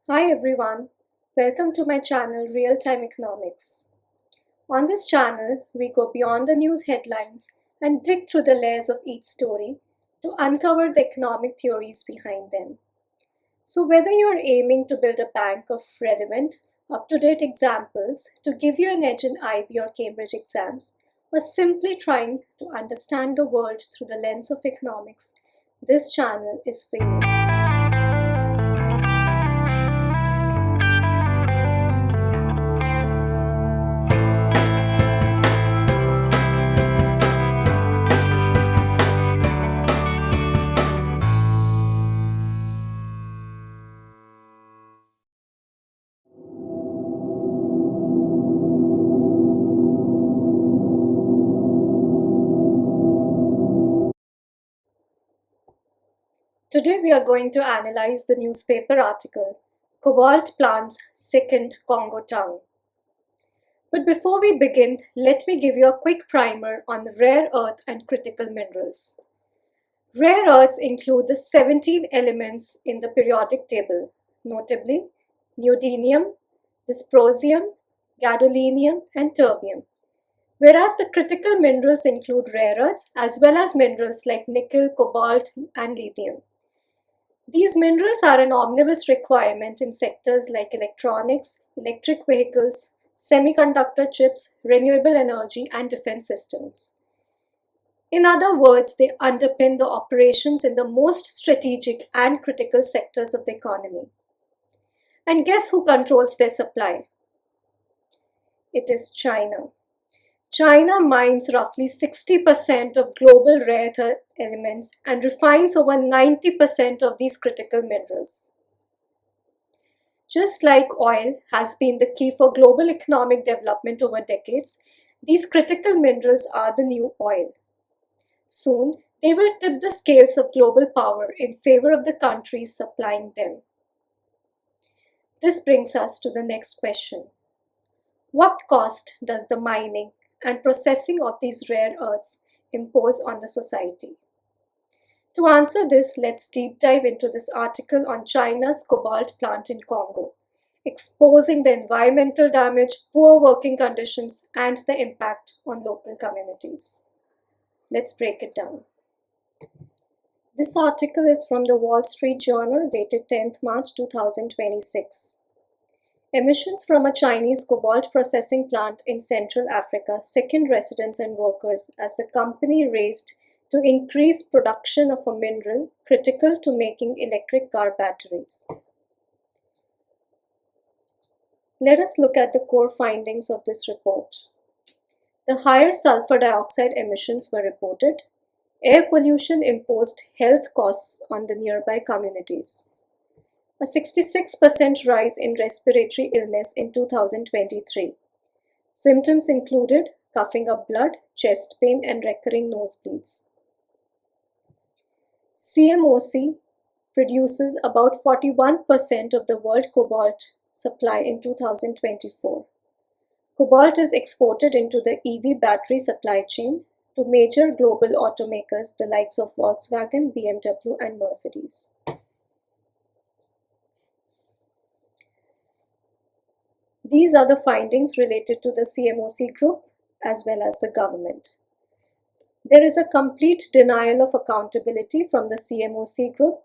Hi everyone, welcome to my channel Real Time Economics. On this channel, we go beyond the news headlines and dig through the layers of each story to uncover the economic theories behind them. So, whether you're aiming to build a bank of relevant, up to date examples to give you an edge in IB or Cambridge exams, or simply trying to understand the world through the lens of economics, this channel is for you. Today we are going to analyze the newspaper article, Cobalt Plants Sickened Congo Town. But before we begin, let me give you a quick primer on rare earth and critical minerals. Rare earths include the 17 elements in the periodic table, notably neodymium, dysprosium, gadolinium, and terbium. Whereas the critical minerals include rare earths as well as minerals like nickel, cobalt, and lithium. These minerals are an omnibus requirement in sectors like electronics, electric vehicles, semiconductor chips, renewable energy, and defense systems. In other words, they underpin the operations in the most strategic and critical sectors of the economy. And guess who controls their supply? It is China. China mines roughly 60% of global rare earth elements and refines over 90% of these critical minerals. Just like oil has been the key for global economic development over decades, these critical minerals are the new oil. Soon, they will tip the scales of global power in favor of the countries supplying them. This brings us to the next question. What cost does the mining and processing of these rare earths impose on the society? To answer this, let's deep dive into this article on China's cobalt plant in Congo, exposing the environmental damage, poor working conditions, and the impact on local communities. Let's break it down. This article is from the Wall Street Journal dated 10th March 2026. Emissions from a Chinese cobalt processing plant in Central Africa sickened residents and workers as the company raced to increase production of a mineral critical to making electric car batteries. Let us look at the core findings of this report. The higher sulfur dioxide emissions were reported. Air pollution imposed health costs on the nearby communities. A 66% rise in respiratory illness in 2023. Symptoms included coughing up blood, chest pain, and recurring nosebleeds. CMOC produces about 41% of the world cobalt supply in 2024. Cobalt is exported into the EV battery supply chain to major global automakers, the likes of Volkswagen, BMW, and Mercedes. These are the findings related to the CMOC group as well as the government. There is a complete denial of accountability from the CMOC group,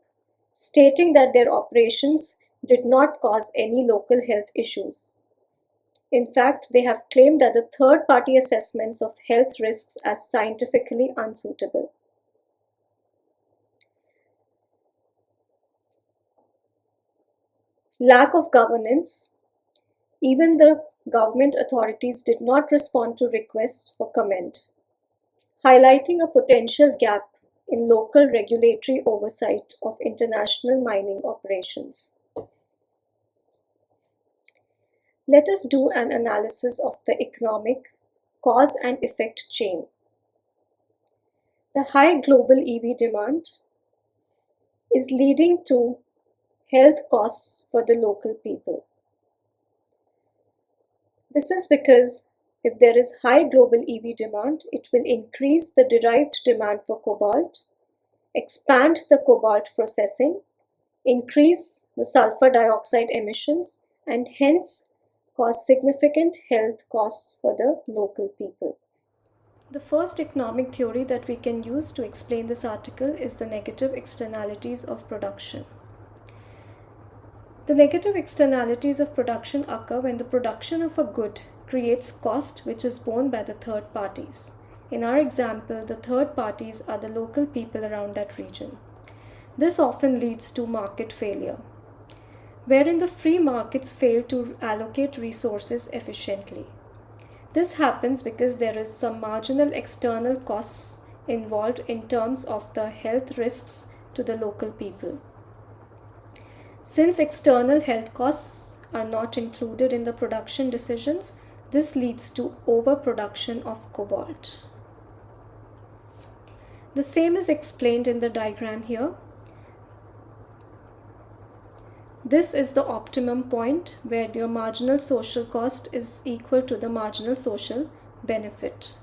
stating that their operations did not cause any local health issues. In fact, they have claimed that the third-party assessments of health risks as scientifically unsuitable. Lack of governance. Even the government authorities did not respond to requests for comment, highlighting a potential gap in local regulatory oversight of international mining operations. Let us do an analysis of the economic cause and effect chain. The high global EV demand is leading to health costs for the local people. This is because if there is high global EV demand, it will increase the derived demand for cobalt, expand the cobalt processing, increase the sulfur dioxide emissions, and hence cause significant health costs for the local people. The first economic theory that we can use to explain this article is the negative externalities of production. The negative externalities of production occur when the production of a good creates cost which is borne by the third parties. In our example, the third parties are the local people around that region. This often leads to market failure, wherein the free markets fail to allocate resources efficiently. This happens because there is some marginal external costs involved in terms of the health risks to the local people. Since external health costs are not included in the production decisions, this leads to overproduction of cobalt. The same is explained in the diagram here. This is the optimum point where your marginal social cost is equal to the marginal social benefit.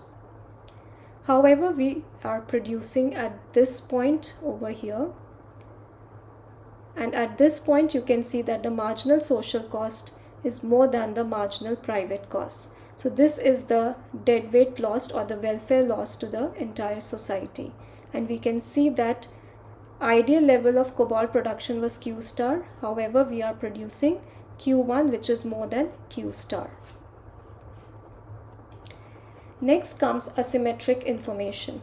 However, we are producing at this point over here, and at this point you can see that the marginal social cost is more than the marginal private cost. So this is the deadweight lost or the welfare loss to the entire society, and we can see that ideal level of cobalt production was Q star. However, we are producing Q1, which is more than Q star. Next comes asymmetric information.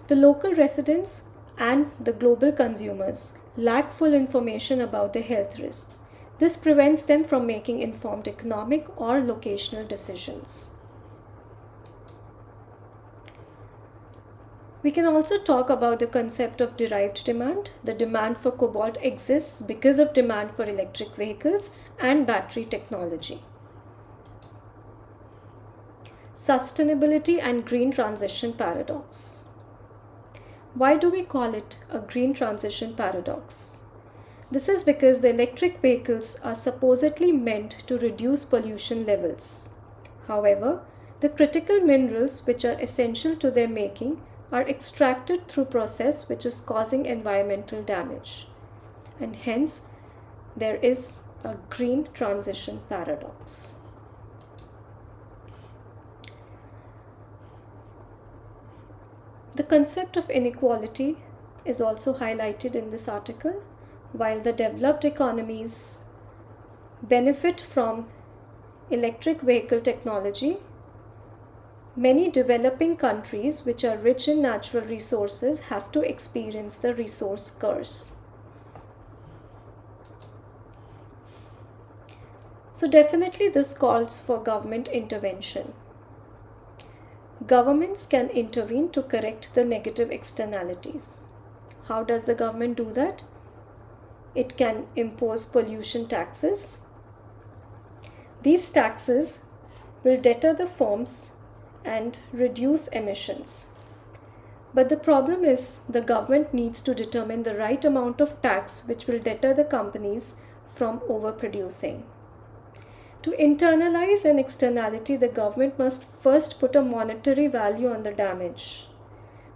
The local residents and the global consumers lack full information about the health risks. This prevents them from making informed economic or locational decisions. We can also talk about the concept of derived demand. The demand for cobalt exists because of demand for electric vehicles and battery technology. Sustainability and green transition paradox. Why do we call it a green transition paradox? This is because the electric vehicles are supposedly meant to reduce pollution levels. However, the critical minerals which are essential to their making are extracted through process which is causing environmental damage, and hence there is a green transition paradox. The concept of inequality is also highlighted in this article. While the developed economies benefit from electric vehicle technology, many developing countries which are rich in natural resources have to experience the resource curse. So definitely this calls for government intervention. Governments can intervene to correct the negative externalities. How does the government do that? It can impose pollution taxes. These taxes will deter the firms and reduce emissions. But the problem is the government needs to determine the right amount of tax which will deter the companies from overproducing. To internalize an externality, the government must first put a monetary value on the damage.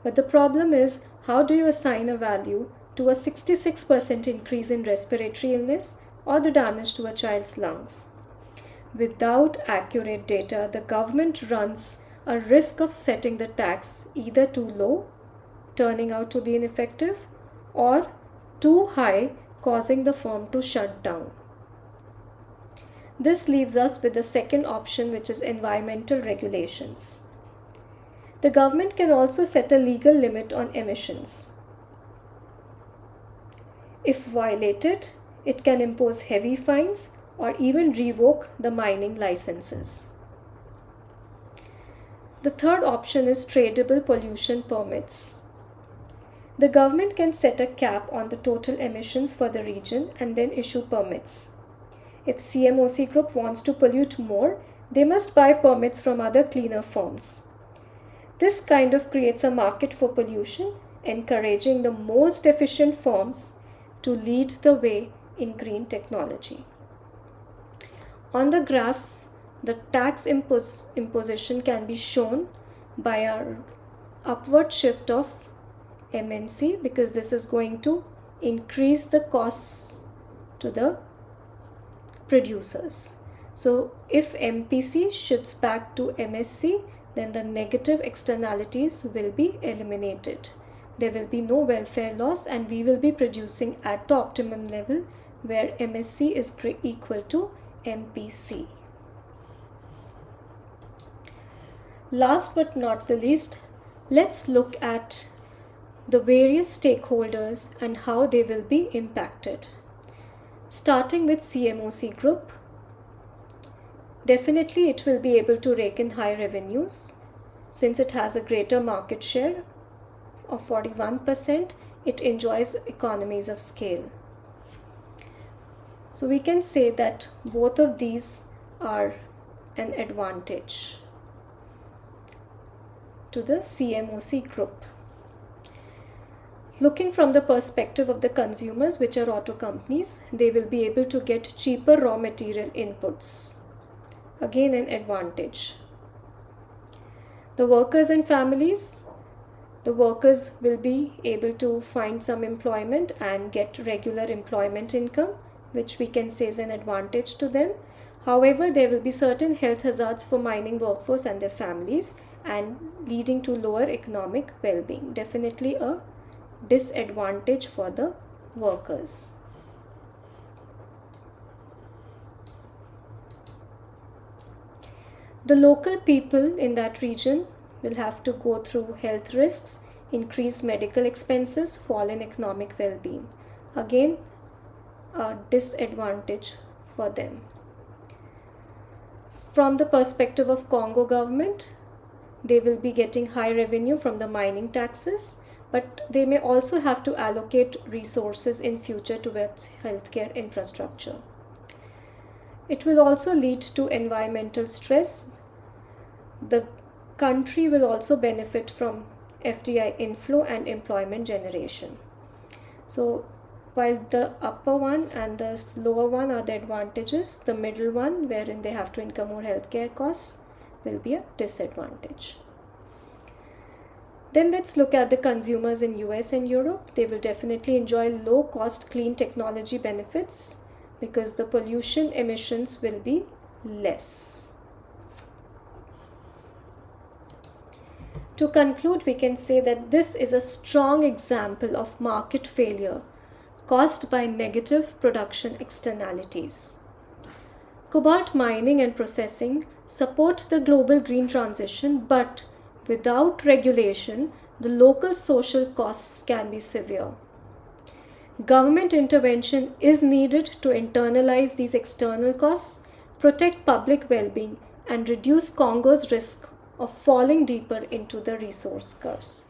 But the problem is, how do you assign a value to a 66% increase in respiratory illness or the damage to a child's lungs? Without accurate data, the government runs a risk of setting the tax either too low, turning out to be ineffective, or too high, causing the firm to shut down. This leaves us with the second option, which is environmental regulations. The government can also set a legal limit on emissions. If violated, it can impose heavy fines or even revoke the mining licenses. The third option is tradable pollution permits. The government can set a cap on the total emissions for the region and then issue permits. If CMOC group wants to pollute more, they must buy permits from other cleaner firms. This kind of creates a market for pollution, encouraging the most efficient firms to lead the way in green technology. On the graph, the tax imposition can be shown by an upward shift of MNC, because this is going to increase the costs to the producers. So if MPC shifts back to MSC, then the negative externalities will be eliminated. There will be no welfare loss, and we will be producing at the optimum level where MSC is equal to MPC. Last but not the least, let's look at the various stakeholders and how they will be impacted. Starting with CMOC group, definitely it will be able to rake in high revenues since it has a greater market share of 41%. It enjoys economies of scale. So we can say that both of these are an advantage to the CMOC group. Looking from the perspective of the consumers, which are auto companies, they will be able to get cheaper raw material inputs. Again, an advantage. The workers and families, the workers will be able to find some employment and get regular employment income, which we can say is an advantage to them. However, there will be certain health hazards for mining workforce and their families, and leading to lower economic well-being. Definitely a disadvantage for the workers. The local people in that region will have to go through health risks, increased medical expenses, fall in economic well-being. Again, a disadvantage for them. From the perspective of Congo government, they will be getting high revenue from the mining taxes, but they may also have to allocate resources in future towards healthcare infrastructure. It will also lead to environmental stress. The country will also benefit from FDI inflow and employment generation. So while the upper one and the lower one are the advantages, the middle one, wherein they have to incur more healthcare costs, will be a disadvantage. Then let's look at the consumers in US and Europe. They will definitely enjoy low cost clean technology benefits because the pollution emissions will be less. To conclude, we can say that this is a strong example of market failure caused by negative production externalities. Cobalt mining and processing support the global green transition, but without regulation, the local social costs can be severe. Government intervention is needed to internalize these external costs, protect public well-being, and reduce Congo's risk of falling deeper into the resource curse.